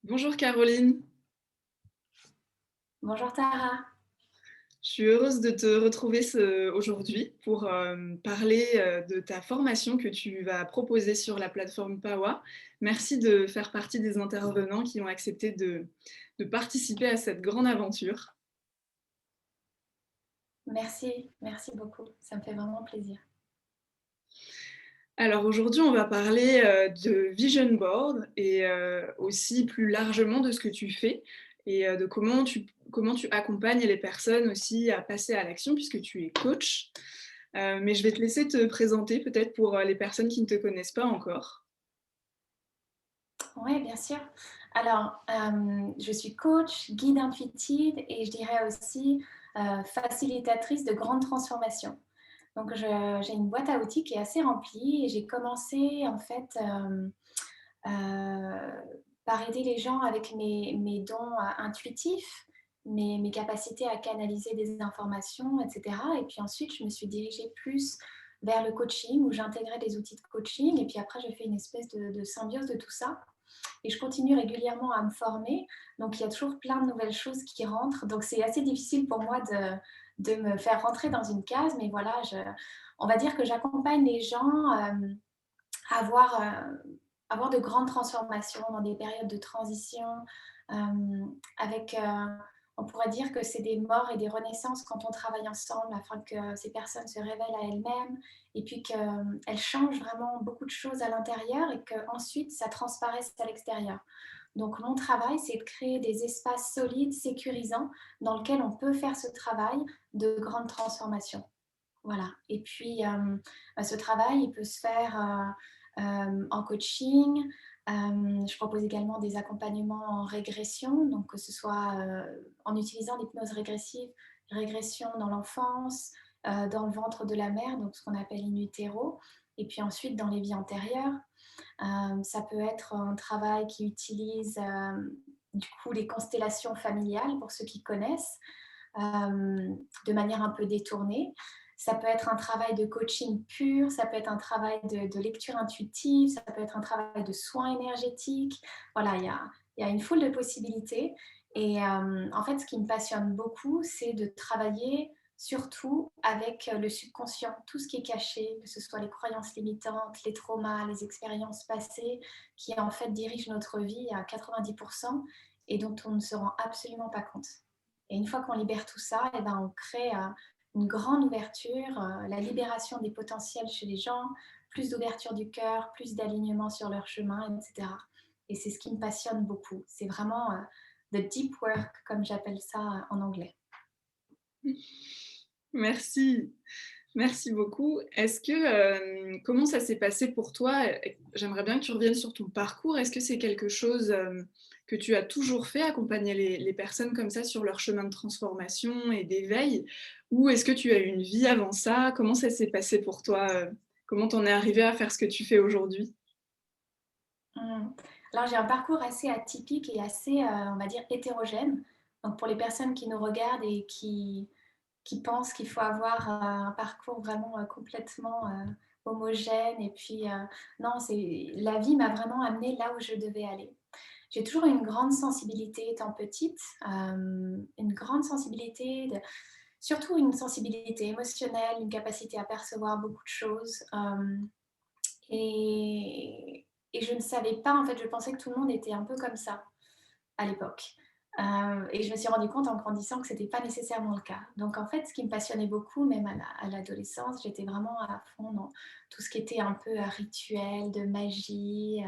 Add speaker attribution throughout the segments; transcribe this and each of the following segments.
Speaker 1: Bonjour Caroline,
Speaker 2: Bonjour Tara.
Speaker 1: je suis heureuse de te retrouver aujourd'hui pour parler de ta formation que tu vas proposer sur la plateforme PAWA. Merci de faire partie des intervenants qui ont accepté de participer à cette grande aventure.
Speaker 2: Merci beaucoup. Ça me fait vraiment plaisir.
Speaker 1: Alors aujourd'hui, on va parler de Vision Board et aussi plus largement de ce que tu fais et de comment tu accompagnes les personnes aussi à passer à l'action puisque tu es coach. Mais je vais te laisser te présenter peut-être pour les personnes qui ne te connaissent pas encore.
Speaker 2: Oui, bien sûr. Alors, je suis coach, guide intuitive et je dirais aussi facilitatrice de grandes transformations. Donc, j'ai une boîte à outils qui est assez remplie et j'ai commencé en fait euh, par aider les gens avec mes dons intuitifs, mes capacités à canaliser des informations, etc. Et puis ensuite, je me suis dirigée plus vers le coaching où j'intégrais des outils de coaching et puis après, j'ai fait une espèce de symbiose de tout ça. Et je continue régulièrement à me former. Donc, il y a toujours plein de nouvelles choses qui rentrent. Donc, c'est assez difficile pour moi de me faire rentrer dans une case. Mais voilà, on va dire que j'accompagne les gens à avoir de grandes transformations dans des périodes de transition. Avec, on pourrait dire que c'est des morts et des renaissances quand on travaille ensemble afin que ces personnes se révèlent à elles-mêmes et puis qu'elles changent vraiment beaucoup de choses à l'intérieur et qu'ensuite ça transparaisse à l'extérieur. Donc mon travail, c'est de créer des espaces solides, sécurisants, dans lesquels on peut faire ce travail de grande transformation. Voilà. Et puis, ce travail, il peut se faire en coaching. Je propose également des accompagnements en régression, donc que ce soit en utilisant l'hypnose régressive, régression dans l'enfance, dans le ventre de la mère, donc ce qu'on appelle in utero, et puis ensuite dans les vies antérieures. Ça peut être un travail qui utilise du coup les constellations familiales, pour ceux qui connaissent, de manière un peu détournée. Ça peut être un travail de coaching pur, ça peut être un travail de lecture intuitive, ça peut être un travail de soins énergétiques. Voilà, il y a une foule de possibilités. Et en fait, ce qui me passionne beaucoup, c'est de travailler surtout avec le subconscient, tout ce qui est caché, que ce soit les croyances limitantes, les traumas, les expériences passées, qui en fait dirigent notre vie à 90% et dont on ne se rend absolument pas compte. Et une fois qu'on libère tout ça, et ben on crée une grande ouverture, la libération des potentiels chez les gens, plus d'ouverture du cœur, plus d'alignement sur leur chemin, etc. Et c'est ce qui me passionne beaucoup. C'est vraiment the deep work, comme j'appelle ça en anglais.
Speaker 1: Merci, merci beaucoup. Comment ça s'est passé pour toi? J'aimerais bien que tu reviennes sur ton parcours. Est-ce que c'est quelque chose que tu as toujours fait, accompagner les personnes comme ça sur leur chemin de transformation et d'éveil? Ou est-ce que tu as eu une vie avant ça? Comment ça s'est passé pour toi? Comment t'en es arrivé à faire ce que tu fais aujourd'hui?
Speaker 2: Mm. Alors j'ai un parcours assez atypique et assez, on va dire, hétérogène. Donc pour les personnes qui nous regardent et qui pensent qu'il faut avoir un parcours vraiment complètement homogène. Et puis, non, la vie m'a vraiment amenée là où je devais aller. J'ai toujours eu une grande sensibilité étant petite, une grande sensibilité, surtout une sensibilité émotionnelle, une capacité à percevoir beaucoup de choses. Et je ne savais pas, en fait, je pensais que tout le monde était un peu comme ça à l'époque. Et je me suis rendu compte en grandissant que ce n'était pas nécessairement le cas. Donc en fait, ce qui me passionnait beaucoup, même à l'adolescence, j'étais vraiment à fond dans tout ce qui était un peu rituel, de magie.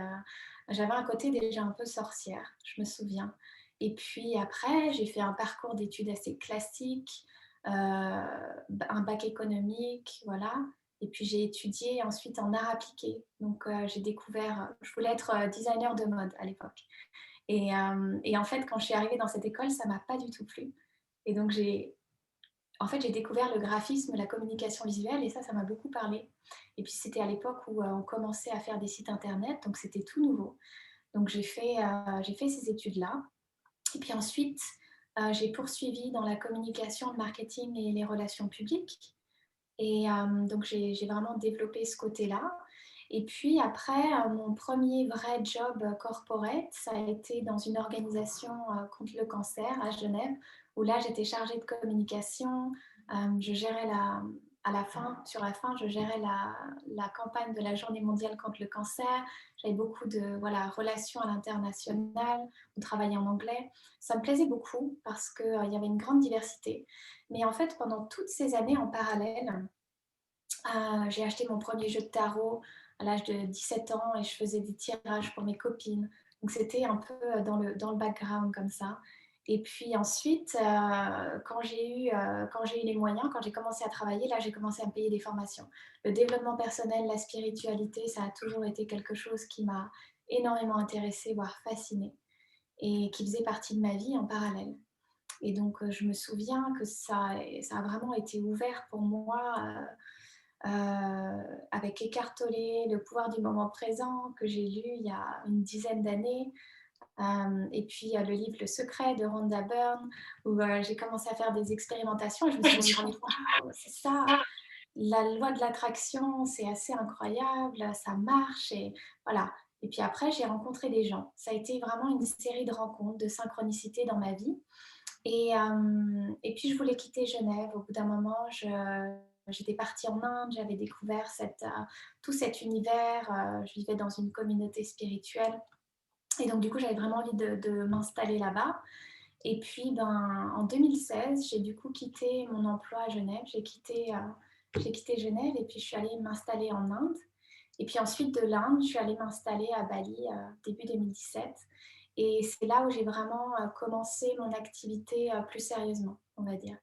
Speaker 2: J'avais un côté déjà un peu sorcière, je me souviens. Et puis après, j'ai fait un parcours d'études assez classique, un bac économique, voilà. Et puis j'ai étudié ensuite en art appliqué. Donc j'ai découvert, je voulais être designer de mode à l'époque. Et en fait, quand je suis arrivée dans cette école, ça m'a pas du tout plu. Et donc, j'ai découvert le graphisme, la communication visuelle, et ça m'a beaucoup parlé. Et puis, c'était à l'époque où on commençait à faire des sites internet, donc c'était tout nouveau. Donc, j'ai fait ces études-là. Et puis ensuite, j'ai poursuivi dans la communication, le marketing et les relations publiques. Et donc, j'ai vraiment développé ce côté-là. Et puis après, mon premier vrai job corporate, ça a été dans une organisation contre le cancer à Genève, où là, j'étais chargée de communication. Je gérais sur la fin, je gérais la campagne de la Journée mondiale contre le cancer. J'avais beaucoup de relations à l'international. On travaillait en anglais. Ça me plaisait beaucoup parce qu'il y avait une grande diversité. Mais en fait, pendant toutes ces années en parallèle, j'ai acheté mon premier jeu de tarot à l'âge de 17 ans et je faisais des tirages pour mes copines. Donc c'était un peu dans le background comme ça. Et puis ensuite, quand j'ai eu les moyens, quand j'ai commencé à travailler, là j'ai commencé à me payer des formations. Le développement personnel, la spiritualité, ça a toujours été quelque chose qui m'a énormément intéressée, voire fascinée, et qui faisait partie de ma vie en parallèle. Et donc je me souviens que ça a vraiment été ouvert pour moi. Avec Eckhart Tolle, Le pouvoir du moment présent, que j'ai lu il y a une dizaine d'années. Et puis le livre Le secret de Rhonda Byrne, où j'ai commencé à faire des expérimentations et je me suis dit, mais waouh, c'est ça, la loi de l'attraction, c'est assez incroyable, ça marche. Et voilà. Et puis après, j'ai rencontré des gens. Ça a été vraiment une série de rencontres, de synchronicités dans ma vie. Et puis je voulais quitter Genève. Au bout d'un moment, j'étais partie en Inde, j'avais découvert tout cet univers. Je vivais dans une communauté spirituelle. Et donc du coup, j'avais vraiment envie de m'installer là-bas. Et puis en 2016, j'ai du coup quitté mon emploi à Genève. J'ai quitté Genève et puis je suis allée m'installer en Inde. Et puis ensuite de l'Inde, je suis allée m'installer à Bali début 2017. Et c'est là où j'ai vraiment commencé mon activité plus sérieusement, on va dire.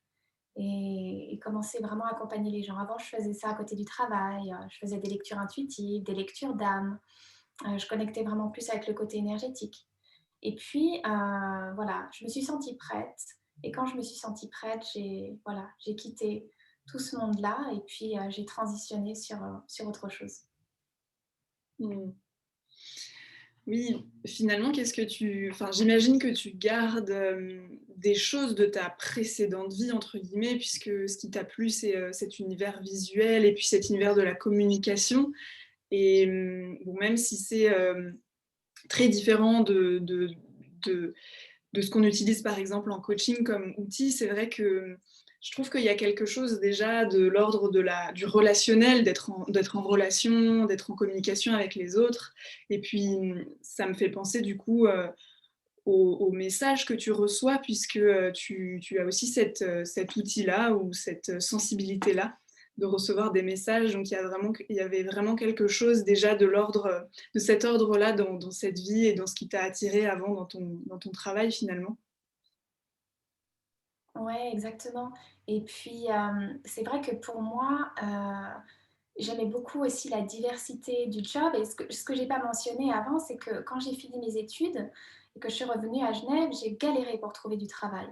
Speaker 2: Et commencé vraiment à accompagner les gens. Avant, je faisais ça à côté du travail. Je faisais des lectures intuitives, des lectures d'âme. Je connectais vraiment plus avec le côté énergétique. Et puis, voilà, je me suis sentie prête. Et quand je me suis sentie prête, j'ai quitté tout ce monde-là et puis j'ai transitionné sur autre chose.
Speaker 1: Mmh. Oui, finalement, qu'est-ce que tu enfin, j'imagine que tu gardes, des choses de ta «précédente vie» entre guillemets, puisque ce qui t'a plu, c'est, cet univers visuel et puis cet univers de la communication et bon, même si c'est, très différent de de ce qu'on utilise par exemple en coaching comme outil, c'est vrai que je trouve qu'il y a quelque chose déjà de l'ordre du relationnel, d'être en relation, d'être en communication avec les autres. Et puis, ça me fait penser du coup aux messages que tu reçois, puisque tu as aussi cet outil-là ou cette sensibilité-là de recevoir des messages. Donc il y avait vraiment quelque chose déjà de cet ordre-là dans cette vie et dans ce qui t'a attiré avant dans ton travail finalement.
Speaker 2: Ouais, exactement. Et puis, c'est vrai que pour moi, j'aimais beaucoup aussi la diversité du job. Et ce que j'ai pas mentionné avant, c'est que quand j'ai fini mes études et que je suis revenue à Genève, j'ai galéré pour trouver du travail.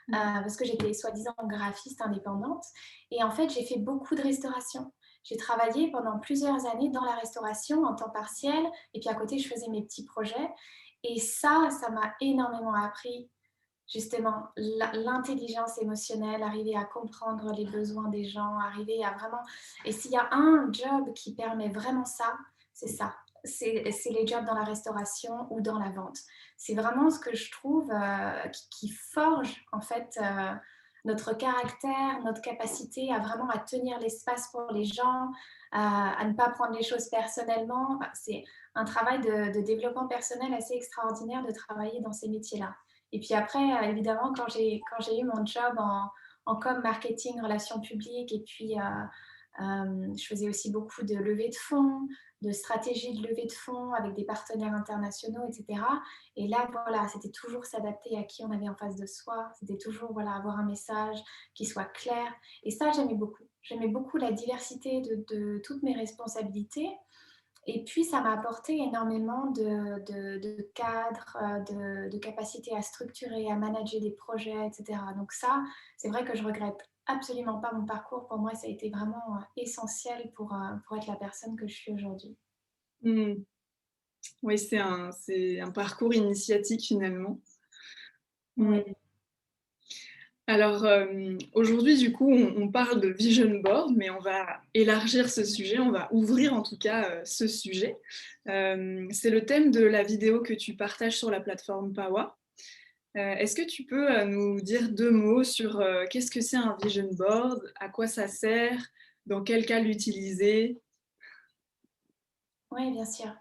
Speaker 1: Mmh.
Speaker 2: Parce que j'étais soi-disant graphiste indépendante. Et en fait, j'ai fait beaucoup de restauration. J'ai travaillé pendant plusieurs années dans la restauration en temps partiel. Et puis à côté, je faisais mes petits projets. Et ça m'a énormément appris. Justement, l'intelligence émotionnelle, arriver à comprendre les besoins des gens, arriver à vraiment... Et s'il y a un job qui permet vraiment ça, c'est ça. C'est les jobs dans la restauration ou dans la vente. C'est vraiment ce que je trouve qui forge en fait notre caractère, notre capacité à vraiment à tenir l'espace pour les gens, à ne pas prendre les choses personnellement. Enfin, c'est un travail de développement personnel assez extraordinaire de travailler dans ces métiers-là. Et puis après, évidemment, quand j'ai eu mon job en com, marketing, relations publiques, et puis je faisais aussi beaucoup de levée de fonds, de stratégie de levée de fonds avec des partenaires internationaux, etc. Et là, voilà, c'était toujours s'adapter à qui on avait en face de soi. C'était toujours avoir un message qui soit clair. Et ça, j'aimais beaucoup. J'aimais beaucoup la diversité de toutes mes responsabilités. Et puis, ça m'a apporté énormément de cadres, de capacité à structurer, à manager des projets, etc. Donc ça, c'est vrai que je regrette absolument pas mon parcours. Pour moi, ça a été vraiment essentiel pour être la personne que je suis aujourd'hui.
Speaker 1: Mmh. Oui, c'est un parcours initiatique finalement.
Speaker 2: Ouais.
Speaker 1: Mmh. Alors, aujourd'hui, du coup, on parle de vision board, mais on va élargir ce sujet, on va ouvrir en tout cas, ce sujet. C'est le thème de la vidéo que tu partages sur la plateforme Pawa. Est-ce que tu peux, nous dire 2 mots sur, qu'est-ce que c'est un vision board? À quoi ça sert? Dans quel cas l'utiliser?
Speaker 2: Oui, bien sûr.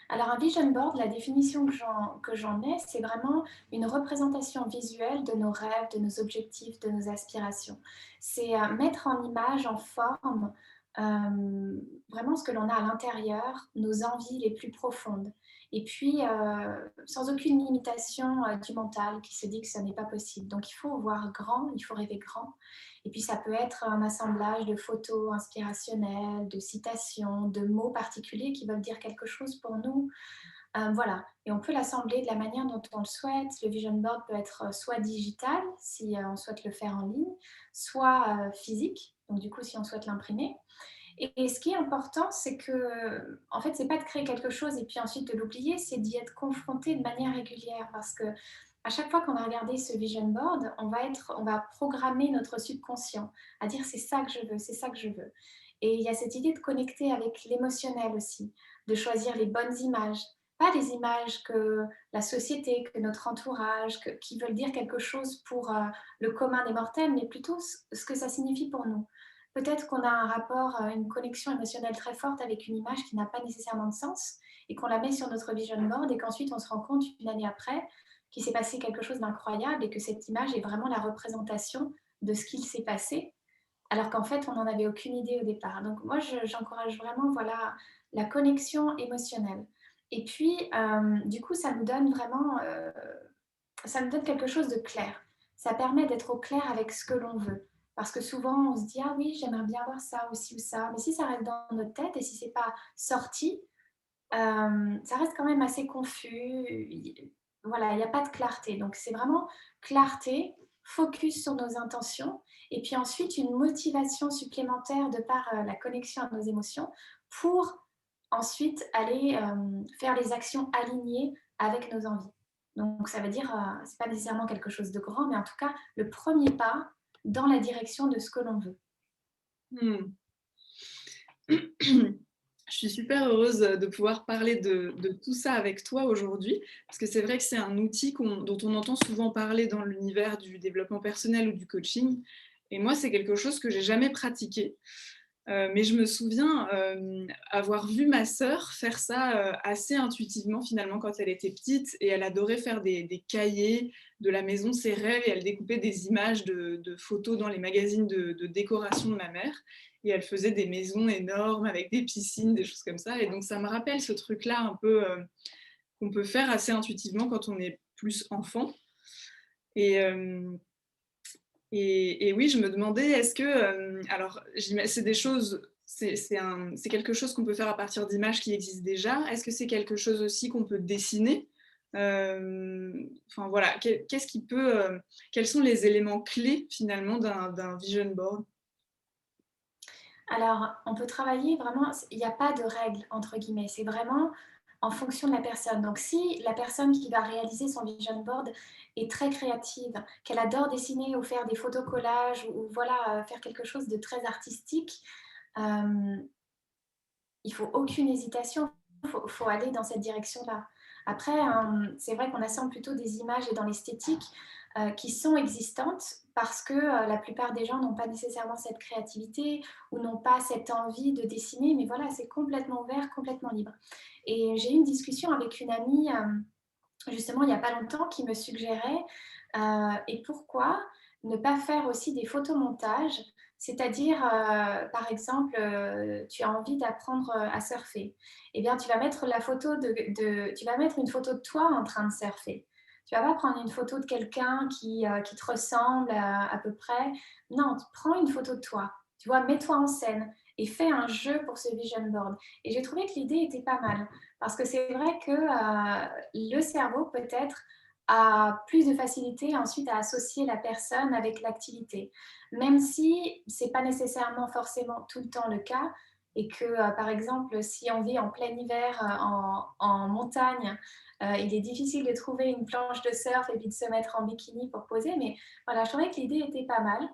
Speaker 2: Alors un vision board, la définition que j'en ai, c'est vraiment une représentation visuelle de nos rêves, de nos objectifs, de nos aspirations. C'est mettre en image, en forme, vraiment ce que l'on a à l'intérieur, nos envies les plus profondes. Et puis, sans aucune limitation du mental qui se dit que ça n'est pas possible. Donc il faut voir grand, il faut rêver grand. Et puis ça peut être un assemblage de photos inspirationnelles, de citations, de mots particuliers qui veulent dire quelque chose pour nous. Voilà, et on peut l'assembler de la manière dont on le souhaite. Le vision board peut être soit digital, si on souhaite le faire en ligne, soit physique, donc du coup si on souhaite l'imprimer. Et ce qui est important, c'est que, en fait, c'est pas de créer quelque chose et puis ensuite de l'oublier, c'est d'y être confronté de manière régulière parce que à chaque fois qu'on va regarder ce vision board, on va programmer notre subconscient à dire c'est ça que je veux, c'est ça que je veux. Et il y a cette idée de connecter avec l'émotionnel aussi, de choisir les bonnes images, pas les images que la société, que notre entourage, qui veulent dire quelque chose pour le commun des mortels, mais plutôt ce que ça signifie pour nous. Peut-être qu'on a un rapport, une connexion émotionnelle très forte avec une image qui n'a pas nécessairement de sens et qu'on la met sur notre vision board et qu'ensuite on se rend compte une année après qu'il s'est passé quelque chose d'incroyable et que cette image est vraiment la représentation de ce qu'il s'est passé, alors qu'en fait on n'en avait aucune idée au départ. Donc moi j'encourage vraiment voilà, la connexion émotionnelle. Et puis du coup ça nous donne vraiment, ça nous donne quelque chose de clair. Ça permet d'être au clair avec ce que l'on veut. Parce que souvent, on se dit, ah oui, j'aimerais bien voir ça aussi ou ça. Mais si ça reste dans notre tête et si c'est pas sorti, ça reste quand même assez confus. Voilà, il n'y a pas de clarté. Donc, c'est vraiment clarté, focus sur nos intentions et puis ensuite une motivation supplémentaire de par la connexion à nos émotions pour ensuite aller faire les actions alignées avec nos envies. Donc, ça veut dire, c'est pas nécessairement quelque chose de grand, mais en tout cas, le premier pas dans la direction de ce que l'on veut.
Speaker 1: Mmh. Je suis super heureuse de pouvoir parler de tout ça avec toi aujourd'hui, parce que c'est vrai que c'est un outil dont on entend souvent parler dans l'univers du développement personnel ou du coaching. Et moi, c'est quelque chose que j'ai jamais pratiqué. Mais je me souviens avoir vu ma sœur faire ça assez intuitivement finalement quand elle était petite et elle adorait faire des cahiers de la maison de ses rêves et elle découpait des images de photos dans les magazines de décoration de ma mère et elle faisait des maisons énormes avec des piscines, des choses comme ça. Et donc ça me rappelle ce truc-là un peu qu'on peut faire assez intuitivement quand on est plus enfant. Et, et oui, je me demandais, est-ce que, alors, c'est des choses, c'est quelque chose qu'on peut faire à partir d'images qui existent déjà. Est-ce que c'est quelque chose aussi qu'on peut dessiner? Enfin voilà, qu'est-ce qui peut, quels sont les éléments clés finalement d'un vision board?
Speaker 2: Alors, on peut travailler vraiment, il n'y a pas de règle, entre guillemets. C'est vraiment en fonction de la personne. Donc, si la personne qui va réaliser son vision board est très créative, qu'elle adore dessiner ou faire des photos collages ou voilà, faire quelque chose de très artistique, euh, il faut aucune hésitation, faut aller dans cette direction-là. Après, c'est vrai qu'on assemble plutôt des images et dans l'esthétique qui sont existantes parce que la plupart des gens n'ont pas nécessairement cette créativité ou n'ont pas cette envie de dessiner, mais voilà, c'est complètement ouvert, complètement libre. Et j'ai eu une discussion avec une amie justement il n'y a pas longtemps qui me suggérait et pourquoi ne pas faire aussi des photomontages, c'est-à-dire par exemple tu as envie d'apprendre à surfer, eh bien tu vas mettre la photo tu vas mettre une photo de toi en train de surfer. Tu vas pas prendre une photo de quelqu'un qui te ressemble à peu près. Non, tu prends une photo de toi. Tu vois, mets-toi en scène et fais un jeu pour ce vision board. Et j'ai trouvé que l'idée était pas mal. Parce que c'est vrai que le cerveau peut-être a plus de facilité ensuite à associer la personne avec l'activité. Même si ce n'est pas nécessairement forcément tout le temps le cas et que, par exemple, si on vit en plein hiver en montagne Il est difficile de trouver une planche de surf et puis de se mettre en bikini pour poser, mais voilà, je trouvais que l'idée était pas mal.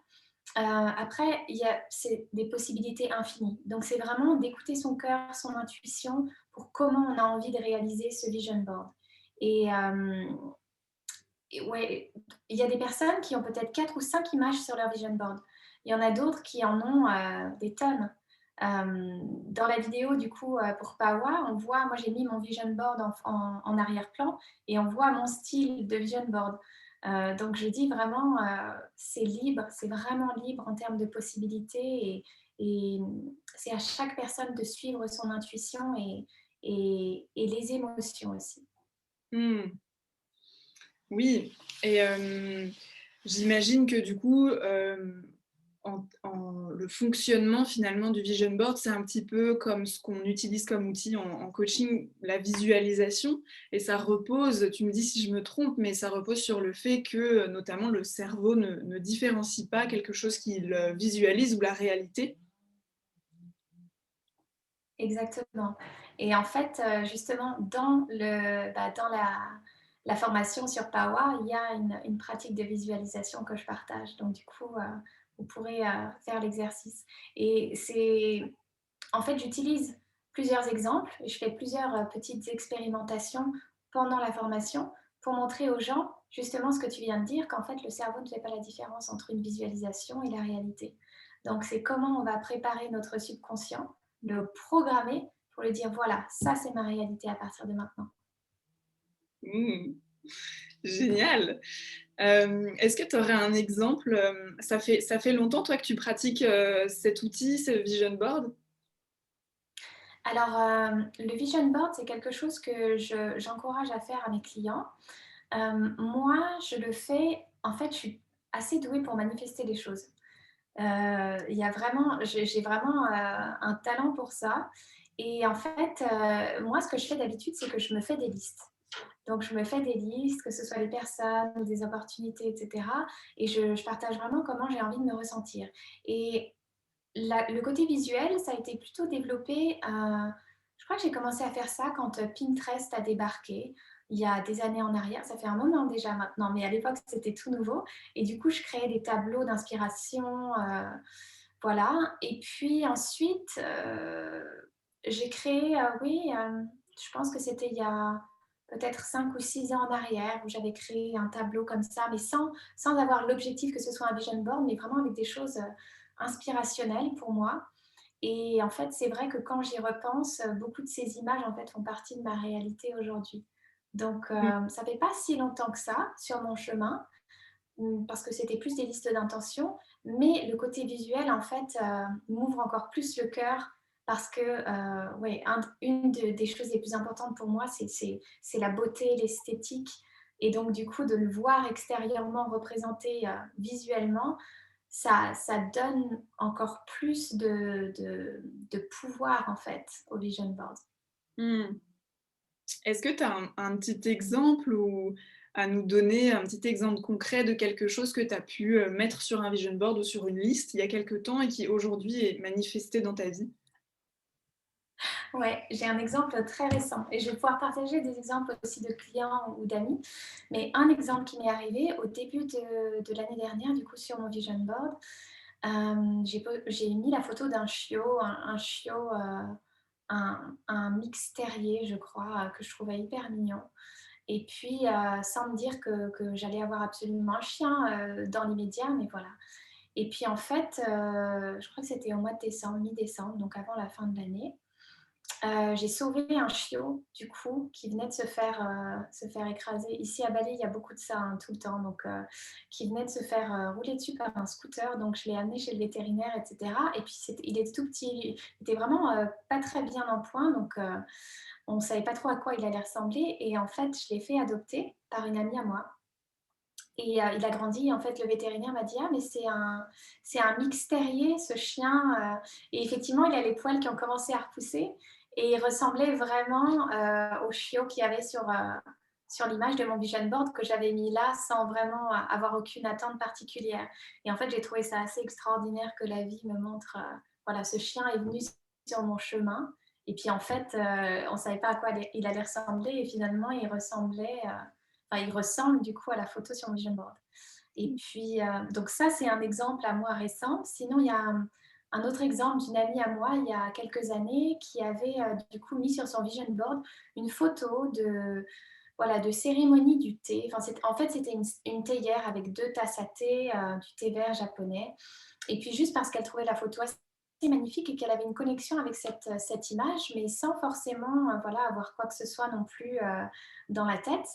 Speaker 2: Après, c'est des possibilités infinies. Donc, c'est vraiment d'écouter son cœur, son intuition pour comment on a envie de réaliser ce vision board. Et, ouais, il y a des personnes qui ont peut-être 4 ou 5 images sur leur vision board. Il y en a d'autres qui en ont des tonnes. Dans la vidéo, du coup, pour Pawa, on voit, moi j'ai mis mon vision board en arrière-plan et on voit mon style de vision board. Donc je dis vraiment, c'est libre, c'est vraiment libre en termes de possibilités et c'est à chaque personne de suivre son intuition et les émotions aussi.
Speaker 1: Mmh. Oui et j'imagine que du coup, le fonctionnement finalement du vision board, c'est un petit peu comme ce qu'on utilise comme outil en coaching, la visualisation et ça repose, tu me dis si je me trompe, mais ça repose sur le fait que, notamment le cerveau ne différencie pas quelque chose qu'il, visualise ou la réalité?
Speaker 2: Exactement. Et en fait, justement, dans la formation sur Pawa, il y a une pratique de visualisation que je partage. Donc du coup, vous pourrez, faire l'exercice. Et en fait, j'utilise plusieurs exemples et je fais plusieurs, petites expérimentations pendant la formation pour montrer aux gens, justement, ce que tu viens de dire, qu'en fait, le cerveau ne fait pas la différence entre une visualisation et la réalité. Donc c'est comment on va préparer notre subconscient, le programmer pour lui dire: «Voilà, ça c'est ma réalité à partir de maintenant».
Speaker 1: Mmh, génial! Est-ce que tu aurais un exemple, ça fait longtemps toi que tu pratiques, cet outil, ce vision board?
Speaker 2: Alors, le vision board, c'est quelque chose que j'encourage à faire à mes clients. Moi, je le fais en fait, je suis assez douée pour manifester les choses. Il y a vraiment j'ai vraiment, un talent pour ça et en fait, moi, ce que je fais d'habitude, c'est que je me fais des listes. Donc je me fais des listes, que ce soit des personnes ou des opportunités et cetera et je partage vraiment comment j'ai envie de me ressentir et le côté visuel, ça a été plutôt développé, je crois que j'ai commencé à faire ça quand, Pinterest a débarqué, il y a des années en arrière. Ça fait un moment déjà maintenant, mais à l'époque, c'était tout nouveau et du coup, je créais des tableaux d'inspiration, voilà et puis ensuite, j'ai créé, oui, je pense que c'était il y a peut-être 5 ou 6 ans en arrière où j'avais créé un tableau comme ça, mais sans avoir l'objectif que ce soit un vision board, mais vraiment avec des choses, inspirationnelles pour moi et en fait, c'est vrai que quand j'y repense, beaucoup de ces images, en fait, font partie de ma réalité aujourd'hui. Donc
Speaker 1: Mmh.
Speaker 2: ça fait pas si longtemps que ça sur mon chemin, parce que c'était plus des listes d'intentions, mais le côté visuel, en fait, m'ouvre encore plus le cœur parce que, ouais, une des choses les plus importantes pour moi, c'est la beauté, l'esthétique et donc du coup, de le voir extérieurement représenté, visuellement, ça donne encore plus de pouvoir, en fait, au vision board.
Speaker 1: Mmh. Est-ce que tu as un petit exemple ou à nous donner, un petit exemple concret de quelque chose que tu as pu, mettre sur un vision board ou sur une liste il y a quelque temps et qui aujourd'hui est manifesté dans ta vie?
Speaker 2: Ouais, j'ai un exemple très récent et je vais pouvoir partager des exemples aussi de clients ou d'amis. Mais un exemple qui m'est arrivé au début de l'année dernière, du coup, sur mon vision board, j'ai mis la photo d'un chiot, un chiot, un mix terrier, je crois, que je trouvais hyper mignon. Et puis, sans me dire que j'allais avoir absolument un chien dans l'immédiat, mais voilà. Et puis en fait, je crois que c'était au mois de décembre, mi-décembre, donc avant la fin de l'année. J'ai sauvé un chiot, du coup, qui venait de se faire écraser. Ici à Bali, il y a beaucoup de ça, hein, tout le temps, donc qui venait de se faire, rouler dessus par un scooter, donc je l'ai amené chez le vétérinaire et cetera et puis il était tout petit, il était vraiment, pas très bien en point, donc on ne savait pas trop à quoi il allait ressembler et en fait, je l'ai fait adopter par une amie à moi et il a grandi. En fait, le vétérinaire m'a dit: «Ah mais c'est un mix terrier ce chien», et effectivement, il a les poils qui ont commencé à repousser et il ressemblait vraiment, au chiot qu'il y avait sur l'image de mon vision board que j'avais mis là sans vraiment avoir aucune attente particulière et en fait, j'ai trouvé ça assez extraordinaire que la vie me montre, voilà, ce chien est venu sur mon chemin Et puis en fait, on ne savait pas à quoi il allait ressembler et finalement il ressemblait, enfin il ressemble du coup à la photo sur mon vision board. Et puis, donc ça c'est un exemple à moi récent. Sinon il y a un autre exemple d'une amie à moi il y a quelques années qui avait, du coup mis sur son vision board une photo de, voilà, de cérémonie du thé. Enfin, en fait, c'était une théière avec 2 tasses à thé, du thé vert japonais. Et puis juste parce qu'elle trouvait la photo assez magnifique et qu'elle avait une connexion avec cette image, mais sans forcément, voilà, avoir quoi que ce soit non plus, dans la tête.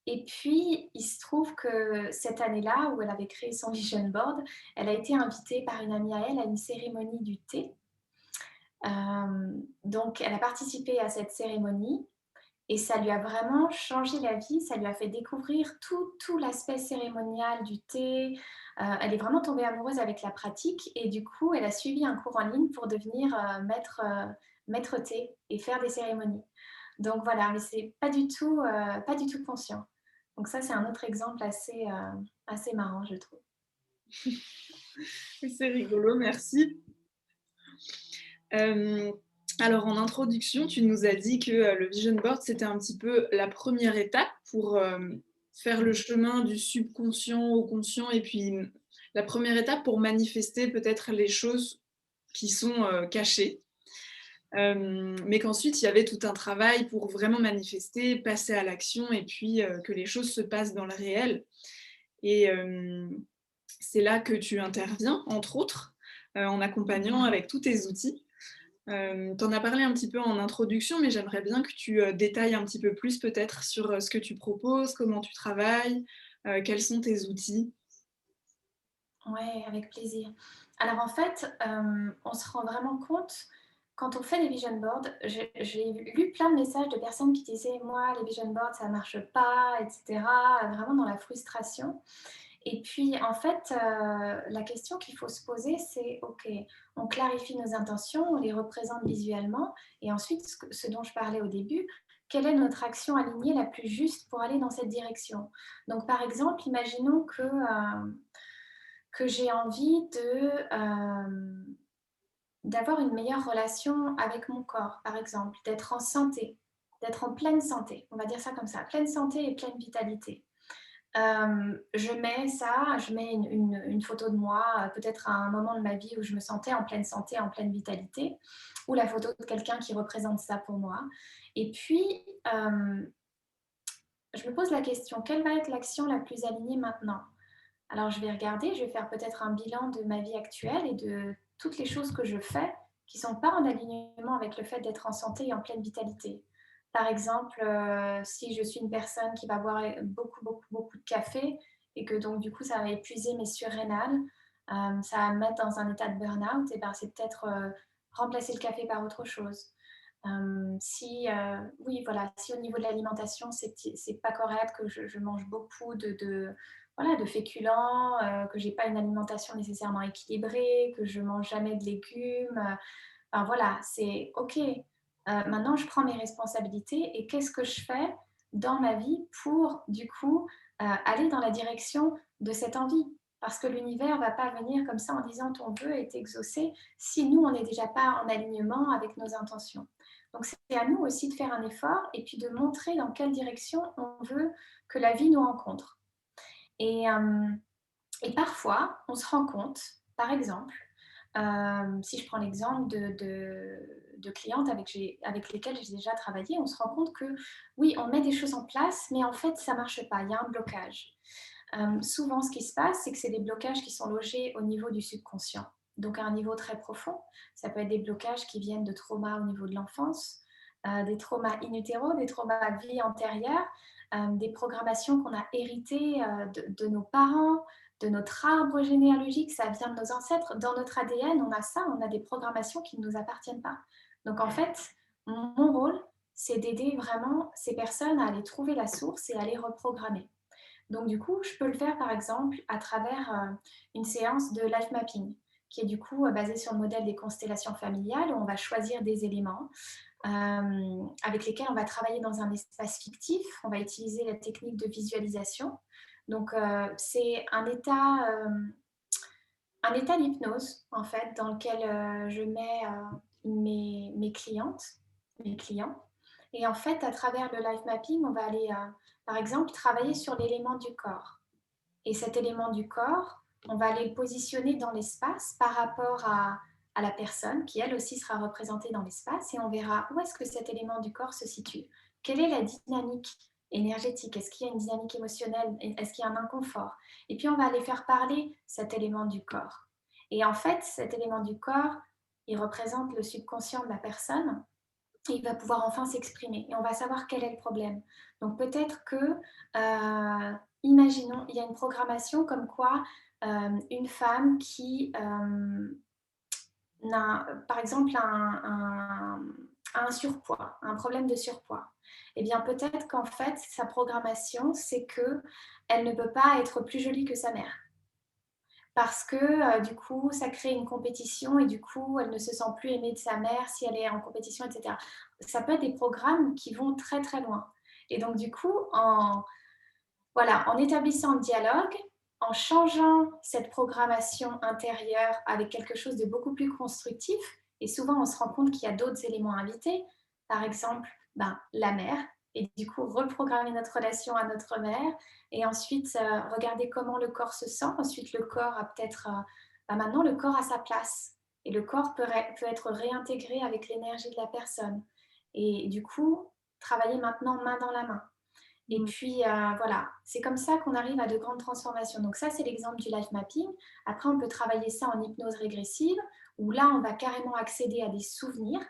Speaker 2: Et puis, il se trouve que cette année-là, où elle avait créé son vision board, elle a été invitée par une amie à elle à une cérémonie du thé. Donc elle a participé à cette cérémonie et ça lui a vraiment changé la vie, ça lui a fait découvrir tout l'aspect cérémonial du thé. Elle est vraiment tombée amoureuse avec la pratique et du coup, elle a suivi un cours en ligne pour devenir, maître thé et faire des cérémonies. Donc voilà, mais c'est pas du tout conscient. Donc ça, c'est un autre exemple assez marrant, je trouve.
Speaker 1: Oui, c'est rigolo, merci. Euh, alors, en introduction, tu nous as dit que le vision board, c'était un petit peu la première étape pour faire le chemin du subconscient au conscient et puis la première étape pour manifester peut-être les choses qui sont cachées. Mais qu'ensuite, il y avait tout un travail pour vraiment manifester, passer à l'action et puis que les choses se passent dans le réel. Et c'est là que tu interviens, entre autres, en accompagnant avec tous tes outils. Tu en as parlé un petit peu en introduction, mais j'aimerais bien que tu détailles un petit peu plus peut-être sur ce que tu proposes, comment tu travailles, quels sont tes outils.
Speaker 2: Ouais, avec plaisir. Alors en fait, on se rend vraiment compte quand on fait des vision boards, j'ai lu plein de messages de personnes qui disaient: «Moi, les vision boards, ça marche pas» et cetera, vraiment dans la frustration. Et puis en fait, la question qu'il faut se poser, c'est: «OK, on clarifie nos intentions, on les représente visuellement et ensuite ce dont je parlais au début, quelle est notre action alignée la plus juste pour aller dans cette direction?» Donc par exemple, imaginons que j'ai envie d'avoir une meilleure relation avec mon corps, par exemple, d'être en santé, d'être en pleine santé, on va dire ça comme ça, pleine santé et pleine vitalité. Je mets ça, je mets une photo de moi, peut-être à un moment de ma vie où je me sentais en pleine santé, en pleine vitalité, ou la photo de quelqu'un qui représente ça pour moi. Et puis, je me pose la question, quelle va être l'action la plus alignée maintenant? Alors je vais regarder, je vais faire peut-être un bilan de ma vie actuelle et de toutes les choses que je fais qui ne sont pas en alignement avec le fait d'être en santé et en pleine vitalité. Par exemple, si je suis une personne qui va boire beaucoup, beaucoup, beaucoup de café et que donc du coup ça va épuiser mes surrénales, ça va me mettre dans un état de burn-out, et ben, c'est peut-être remplacer le café par autre chose. Si, oui, voilà, si au niveau de l'alimentation, c'est pas correct, que je mange beaucoup voilà, de féculents, que j'ai pas une alimentation nécessairement équilibrée, que je mange jamais de légumes, enfin voilà, c'est OK. Maintenant je prends mes responsabilités et qu'est-ce que je fais dans ma vie pour du coup, aller dans la direction de cette envie? Parce que l'univers va pas venir comme ça en disant: «Ton vœu est exaucé», si nous on n'est déjà pas en alignement avec nos intentions. Donc c'est à nous aussi de faire un effort et puis de montrer dans quelle direction on veut que la vie nous rencontre. Et, et parfois, on se rend compte, par exemple, si je prends l'exemple de clientes avec lesquelles j'ai déjà travaillé, on se rend compte que oui, on met des choses en place, mais en fait, ça ne marche pas, il y a un blocage. Souvent, ce qui se passe, c'est que c'est des blocages qui sont logés au niveau du subconscient, donc à un niveau très profond. Ça peut être des blocages qui viennent de traumas au niveau de l'enfance, des traumas in utero, des traumas de vie antérieure, des programmations qu'on a héritées de nos parents, de notre arbre généalogique, ça vient de nos ancêtres. Dans notre ADN, on a ça, on a des programmations qui ne nous appartiennent pas. Donc en fait, mon rôle, c'est d'aider vraiment ces personnes à aller trouver la source et à les reprogrammer. Donc du coup, je peux le faire par exemple à travers une séance de life mapping qui est du coup basée sur le modèle des constellations familiales où on va choisir des éléments avec lesquels on va travailler dans un espace fictif. On va utiliser la technique de visualisation. Donc c'est un état d'hypnose en fait dans lequel je mets mes clientes. mes clients. Et en fait, à travers le life mapping, on va aller, par exemple, travailler sur l'élément du corps. Et cet élément du corps, on va aller le positionner dans l'espace par rapport à la personne qui, elle aussi, sera représentée dans l'espace et on verra où est-ce que cet élément du corps se situe. Quelle est la dynamique énergétique? Est-ce qu'il y a une dynamique émotionnelle? Est-ce qu'il y a un inconfort? Et puis, on va aller faire parler cet élément du corps. Et en fait, cet élément du corps, il représente le subconscient de la personne et il va pouvoir enfin s'exprimer et on va savoir quel est le problème. Donc peut-être que, imaginons, il y a une programmation comme quoi une femme qui par exemple, un surpoids, un problème de surpoids. Eh bien, peut-être qu'en fait, sa programmation, c'est que elle ne peut pas être plus jolie que sa mère parce que du coup, ça crée une compétition et du coup, elle ne se sent plus aimée de sa mère si elle est en compétition, etc. Ça peut être des programmes qui vont très très loin. Et donc du coup, voilà, en établissant le dialogue, en changeant cette programmation intérieure avec quelque chose de beaucoup plus constructif, et souvent on se rend compte qu'il y a d'autres éléments invités, par exemple la mère, et du coup reprogrammer notre relation à notre mère, et ensuite regarder comment le corps se sent, ensuite le corps a peut-être, maintenant le corps a sa place, et le corps peut être réintégré avec l'énergie de la personne, et du coup travailler maintenant main dans la main. Et
Speaker 1: Mmh.
Speaker 2: puis, voilà, c'est comme ça qu'on arrive à de grandes transformations. Donc ça, c'est l'exemple du life mapping. Après, on peut travailler ça en hypnose régressive, où là, on va carrément accéder à des souvenirs.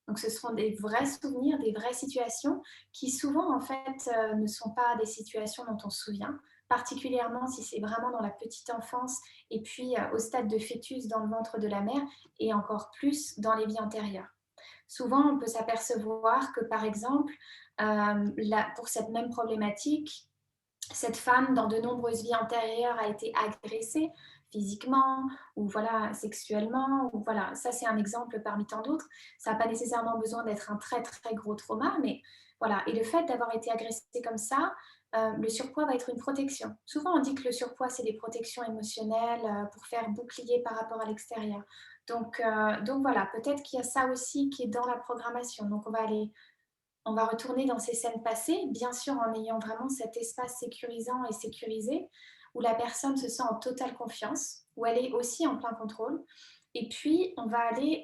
Speaker 2: Donc ce seront des vrais souvenirs, des vraies situations qui souvent, en fait, ne sont pas des situations dont on se souvient, particulièrement si c'est vraiment dans la petite enfance et puis au stade de fœtus dans le ventre de la mère et encore plus dans les vies antérieures. Souvent, on peut s'apercevoir que, par exemple, pour cette même problématique, cette femme, dans de nombreuses vies antérieures, a été agressée physiquement ou voilà, sexuellement. Ou voilà. Ça, c'est un exemple parmi tant d'autres. Ça n'a pas nécessairement besoin d'être un très, très gros trauma, mais voilà. Et le fait d'avoir été agressée comme ça, le surpoids va être une protection. Souvent, on dit que le surpoids, c'est des protections émotionnelles pour faire bouclier par rapport à l'extérieur. Donc voilà, peut-être qu'il y a ça aussi qui est dans la programmation. Donc on va retourner dans ces scènes passées, bien sûr en ayant vraiment cet espace sécurisant et sécurisé, où la personne se sent en totale confiance, où elle est aussi en plein contrôle. Et puis, on va aller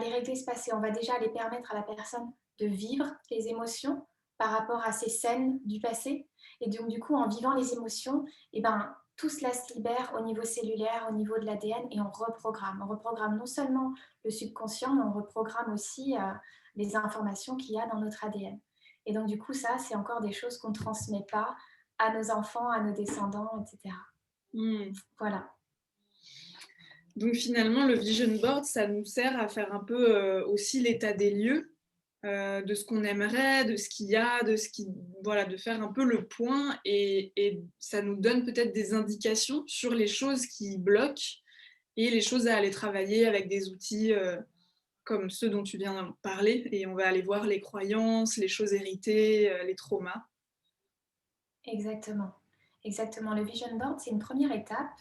Speaker 2: régler ce passé. On va déjà aller permettre à la personne de vivre les émotions par rapport à ces scènes du passé. Et donc, du coup, en vivant les émotions, eh ben, tout cela se libère au niveau cellulaire, au niveau de l'ADN, et on reprogramme. On reprogramme non seulement le subconscient, mais on reprogramme aussi les informations qu'il y a dans notre ADN. Et donc, du coup, ça, c'est encore des choses qu'on ne transmet pas à nos enfants, à nos descendants, etc.
Speaker 1: Mmh.
Speaker 2: Voilà.
Speaker 1: Donc finalement, le vision board, ça nous sert à faire un peu, aussi l'état des lieux, de ce qu'on aimerait, de ce qu'il y a, de ce qui voilà, de faire un peu le point et ça nous donne peut-être des indications sur les choses qui bloquent et les choses à aller travailler avec des outils, comme ceux dont tu viens de parler et on va aller voir les croyances, les choses héritées, les traumas.
Speaker 2: Exactement. Exactement. Le vision board, c'est une première étape.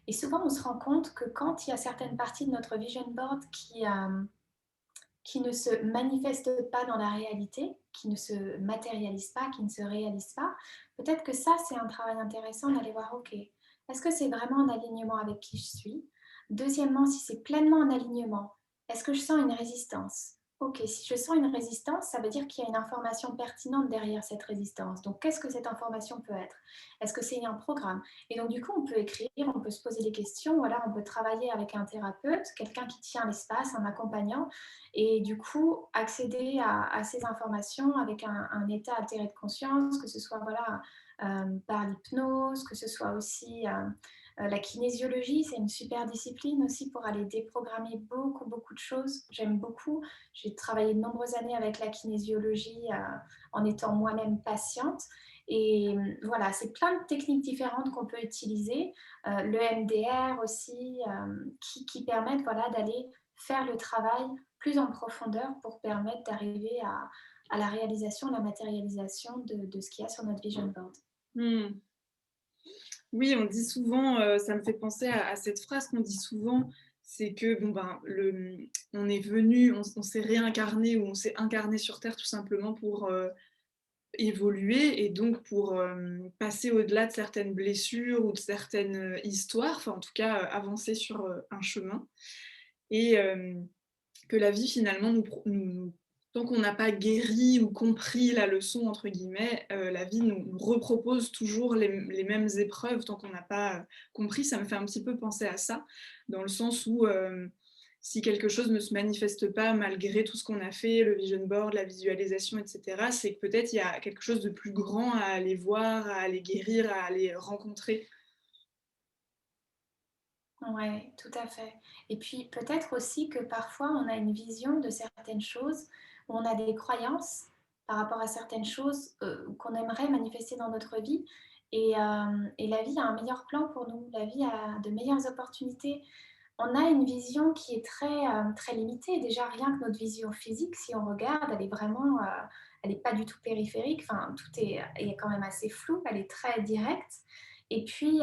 Speaker 2: Et souvent, on se rend compte que quand il y a certaines parties de notre vision board qui ne se manifestent pas dans la réalité, qui ne se matérialisent pas, qui ne se réalisent pas, peut-être que ça, c'est un travail intéressant d'aller voir, OK, est-ce que c'est vraiment en alignement avec qui je suis? Deuxièmement, si c'est pleinement en alignement, est-ce que je sens une résistance? OK, si je sens une résistance, ça veut dire qu'il y a une information pertinente derrière cette résistance. Donc, qu'est-ce que cette information peut être? Est-ce que c'est un programme? Et donc, du coup, on peut écrire, on peut se poser des questions, ou alors on peut travailler avec un thérapeute, quelqu'un qui tient l'espace, un accompagnant, et du coup, accéder à ces informations avec un état altéré de conscience, que ce soit voilà, par l'hypnose, que ce soit aussi la kinésiologie, c'est une super discipline aussi pour aller déprogrammer beaucoup, beaucoup de choses. J'aime beaucoup. J'ai travaillé de nombreuses années avec la kinésiologie en étant moi-même patiente. Et voilà, c'est plein de techniques différentes qu'on peut utiliser. Le MDR aussi, qui permettent voilà, d'aller faire le travail plus en profondeur pour permettre d'arriver à la réalisation, la matérialisation de ce qu'il y a sur notre vision board.
Speaker 1: Mmh. Oui, on dit souvent, ça me fait penser à cette phrase qu'on dit souvent, c'est que bon ben, on est venu, on s'est réincarné ou on s'est incarné sur Terre tout simplement pour évoluer et donc pour passer au-delà de certaines blessures ou de certaines histoires, enfin en tout cas avancer sur un chemin. Et que la vie finalement tant qu'on n'a pas guéri ou compris «la leçon» entre guillemets, la vie nous repropose toujours les mêmes épreuves tant qu'on n'a pas compris. Ça me fait un petit peu penser à ça, dans le sens où si quelque chose ne se manifeste pas malgré tout ce qu'on a fait, le vision board, la visualisation, et cetera, c'est que peut-être il y a quelque chose de plus grand à aller voir, à aller guérir, à aller rencontrer.
Speaker 2: Ouais, tout à fait. Et puis peut-être aussi que parfois on a une vision de certaines choses, ou on a des croyances par rapport à certaines choses qu'on aimerait manifester dans notre vie. Et la vie a un meilleur plan pour nous, la vie a de meilleures opportunités. On a une vision qui est très limitée. Déjà, rien que notre vision physique, si on regarde, elle est vraiment, elle n'est pas du tout périphérique. Enfin, est quand même assez flou, elle est très directe. Et puis,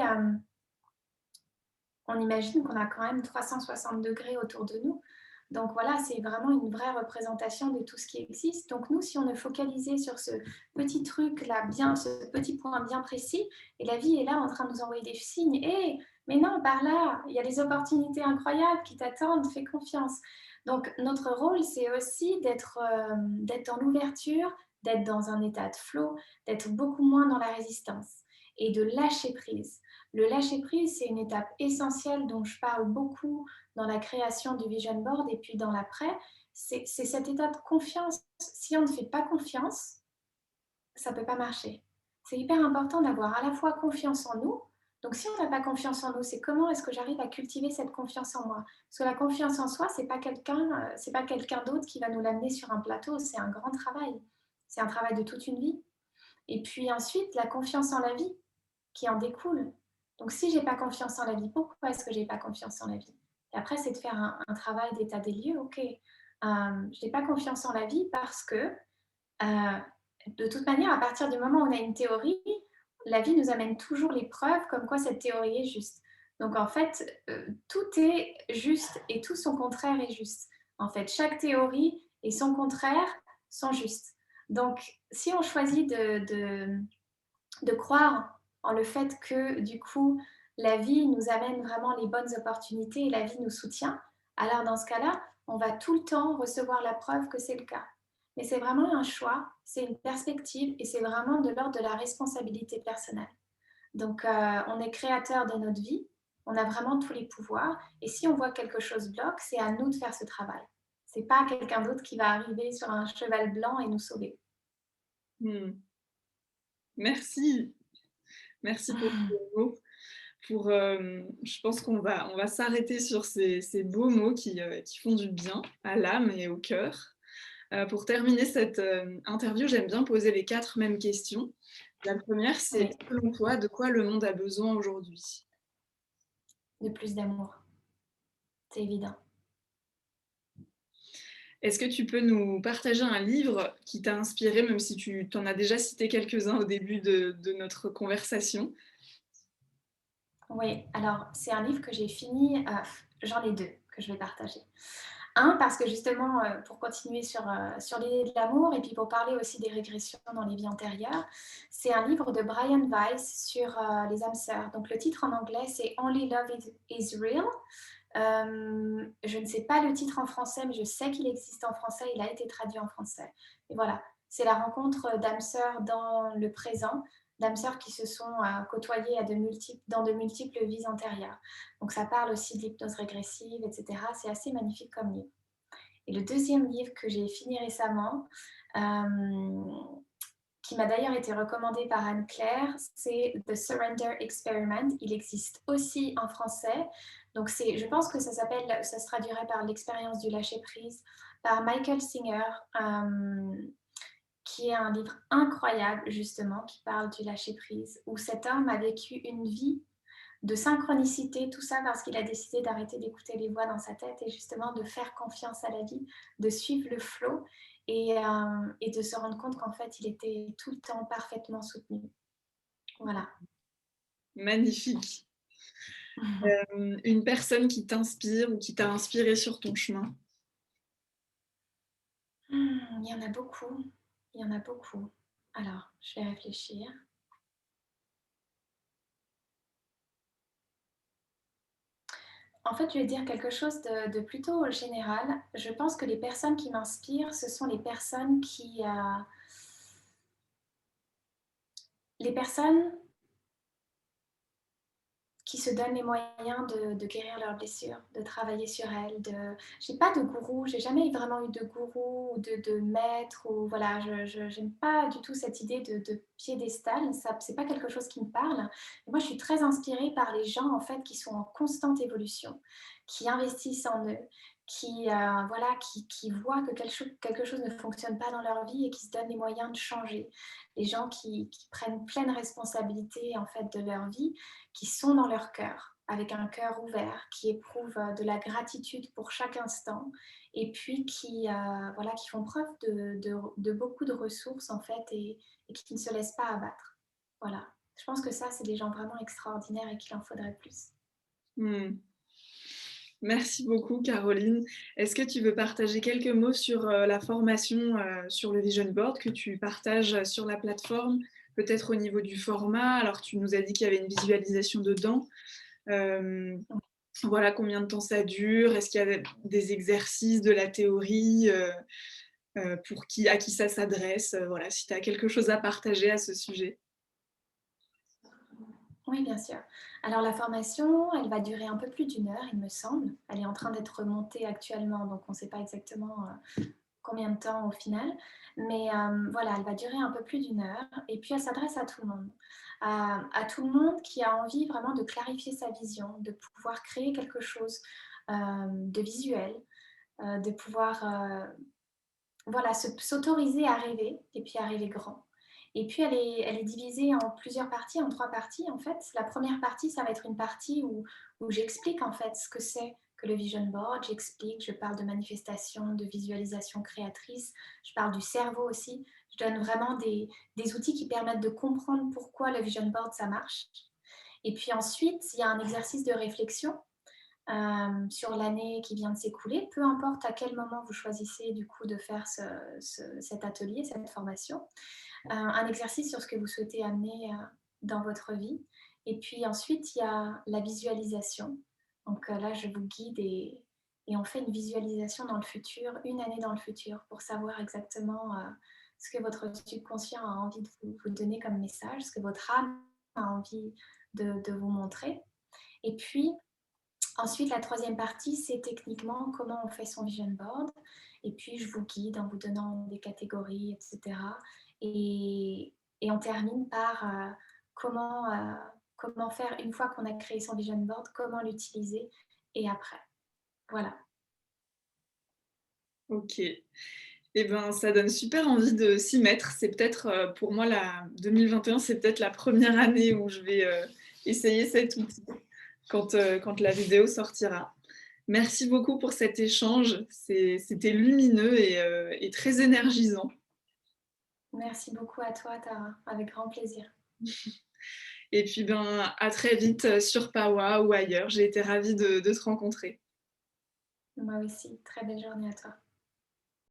Speaker 2: on imagine qu'on a quand même 360 degrés autour de nous. Donc voilà, c'est vraiment une vraie représentation de tout ce qui existe. Donc nous, si on est focalisé sur ce petit truc-là, bien, ce petit point bien précis, et la vie est là en train de nous envoyer des signes, et mais non, par là, il y a des opportunités incroyables qui t'attendent, fais confiance. Donc notre rôle, c'est aussi d'être dans l'ouverture, d'être dans un état de flow, d'être beaucoup moins dans la résistance et de lâcher prise. Le lâcher-prise, c'est une étape essentielle dont je parle beaucoup dans la création du vision board et puis dans l'après. C'est cet état de confiance. Si on ne fait pas confiance, ça ne peut pas marcher. C'est hyper important d'avoir à la fois confiance en nous. Donc si on n'a pas confiance en nous, c'est comment est-ce que j'arrive à cultiver cette confiance en moi? Parce que la confiance en soi, c'est pas quelqu'un d'autre qui va nous l'amener sur un plateau. C'est un grand travail. C'est un travail de toute une vie. Et puis ensuite, la confiance en la vie qui en découle. Donc si j'ai pas confiance en la vie, pourquoi est-ce que j'ai pas confiance en la vie? Et après, c'est de faire un travail d'état des lieux. Ok, je n'ai pas confiance en la vie parce que de toute manière, à partir du moment où on a une théorie, la vie nous amène toujours les preuves comme quoi cette théorie est juste. Donc en fait, tout est juste et tout son contraire est juste. En fait, chaque théorie et son contraire sont justes. Donc si on choisit de croire en le fait que du coup, la vie nous amène vraiment les bonnes opportunités et la vie nous soutient, alors dans ce cas-là, on va tout le temps recevoir la preuve que c'est le cas. Mais c'est vraiment un choix, c'est une perspective et c'est vraiment de l'ordre de la responsabilité personnelle. Donc, on est créateur de notre vie, on a vraiment tous les pouvoirs et si on voit que quelque chose bloque, c'est à nous de faire ce travail. C'est pas quelqu'un d'autre qui va arriver sur un cheval blanc et nous sauver.
Speaker 1: Mmh. Merci, merci pour ces mots. Pour, je pense on va s'arrêter sur ces beaux mots qui font du bien à l'âme et au cœur. Pour terminer cette interview, j'aime bien poser les 4 mêmes questions. La première, c'est
Speaker 2: Oui,
Speaker 1: selon toi, de quoi le monde a besoin aujourd'hui?
Speaker 2: de plus d'amour, c'est évident.
Speaker 1: Est-ce que tu peux nous partager un livre qui t'a inspiré, même si tu t'en as déjà cité quelques-uns au début de notre conversation?
Speaker 2: Oui, alors c'est un livre que j'ai fini, j'en ai 2 que je vais partager. Un parce que justement, pour continuer sur l'idée de l'amour et puis pour parler aussi des régressions dans les vies antérieures, c'est un livre de Brian Weiss sur, les âmes sœurs. Donc le titre en anglais, c'est «Only Love is Real». Je ne sais pas le titre en français, mais je sais qu'il existe en français, il a été traduit en français. Et voilà, c'est la rencontre d'âmes sœurs dans le présent, d'âmes sœurs qui se sont côtoyées dans de multiples vies antérieures. Donc ça parle aussi de l'hypnose régressive, etc. C'est assez magnifique comme livre. Et le deuxième livre que j'ai fini récemment, qui m'a d'ailleurs été recommandé par Anne-Claire, c'est The Surrender Experiment. Il existe aussi en français. Donc je pense que ça se traduirait par l'expérience du lâcher-prise, par Michael Singer, qui est un livre incroyable justement, qui parle du lâcher-prise, où cet homme a vécu une vie de synchronicité, tout ça parce qu'il a décidé d'arrêter d'écouter les voix dans sa tête et justement de faire confiance à la vie, de suivre le flow et de se rendre compte qu'en fait, il était tout le temps parfaitement soutenu. Voilà.
Speaker 1: Magnifique. Une personne qui t'inspire ou qui t'a inspiré sur ton chemin?
Speaker 2: Il y en a beaucoup, il y en a beaucoup. Alors, je vais réfléchir. En fait, je vais dire quelque chose de plutôt général. Je pense que les personnes qui m'inspirent, ce sont les personnes qui se donnent les moyens de guérir leurs blessures, de travailler sur elles. J'ai pas de gourou, j'ai jamais vraiment eu de gourou ou de maître. Ou voilà, j'aime pas du tout cette idée de piédestal. Ça, c'est pas quelque chose qui me parle. Moi, je suis très inspirée par les gens en fait qui sont en constante évolution, qui investissent en eux, qui voient que quelque chose ne fonctionne pas dans leur vie et qui se donnent les moyens de changer. Les gens qui prennent pleine responsabilité en fait de leur vie, qui sont dans leur cœur, avec un cœur ouvert, qui éprouvent de la gratitude pour chaque instant, et puis qui font preuve de beaucoup de ressources en fait, et qui ne se laissent pas abattre. Voilà. Je pense que ça, c'est des gens vraiment extraordinaires et qu'il en faudrait plus.
Speaker 1: Mmh. Merci beaucoup Caroline. Est-ce que tu veux partager quelques mots sur, la formation, sur le vision board que tu partages sur la plateforme? Peut-être au niveau du format? Alors tu nous as dit qu'il y avait une visualisation dedans. Hem, voilà, combien de temps ça dure? Est-ce qu'il y a des exercices, de la théorie, pour qui à qui ça s'adresse? Voilà, si tu as quelque chose à partager à ce sujet.
Speaker 2: Oui, bien sûr. Alors la formation, elle va durer un peu plus d'une heure, il me semble. Elle est en train d'être montée actuellement, donc on ne sait pas exactement combien de temps au final. Mais voilà, elle va durer un peu plus d'une heure. Et puis elle s'adresse à tout le monde. À tout le monde qui a envie vraiment de clarifier sa vision, de pouvoir créer quelque chose de visuel, de pouvoir voilà, s'autoriser à rêver et puis à rêver grand. Et puis elle est divisée en plusieurs parties, en trois parties en fait. La première partie, ça va être une partie où j'explique en fait ce que c'est que le vision board. J'explique, je parle de manifestation, de visualisation créatrice, je parle du cerveau aussi. Je donne vraiment des outils qui permettent de comprendre pourquoi le vision board ça marche. Et puis ensuite, il y a un exercice de réflexion sur l'année qui vient de s'écouler, peu importe à quel moment vous choisissez du coup de faire cet atelier, cette formation, un exercice sur ce que vous souhaitez amener dans votre vie. Et puis ensuite, il y a la visualisation. Donc là, je vous guide et on fait une visualisation dans le futur, une année dans le futur, pour savoir exactement ce que votre subconscient a envie de vous donner comme message, ce que votre âme a envie de vous montrer. Et puis, ensuite, la troisième partie, c'est techniquement comment on fait son vision board. Et puis, je vous guide en vous donnant des catégories, etc. Et on termine par comment faire une fois qu'on a créé son vision board, comment l'utiliser et après. Voilà.
Speaker 1: OK. Et ben, ça donne super envie de s'y mettre. C'est peut-être, pour moi la 2021, c'est peut-être la première année où je vais, essayer cet outil quand la vidéo sortira. Merci beaucoup pour cet échange. C'était lumineux et très énergisant.
Speaker 2: Merci beaucoup à toi, Tara, avec grand plaisir.
Speaker 1: Et puis, ben, à très vite, sur Pawa ou ailleurs. J'ai été ravie de te rencontrer.
Speaker 2: Moi aussi, très belle journée à toi.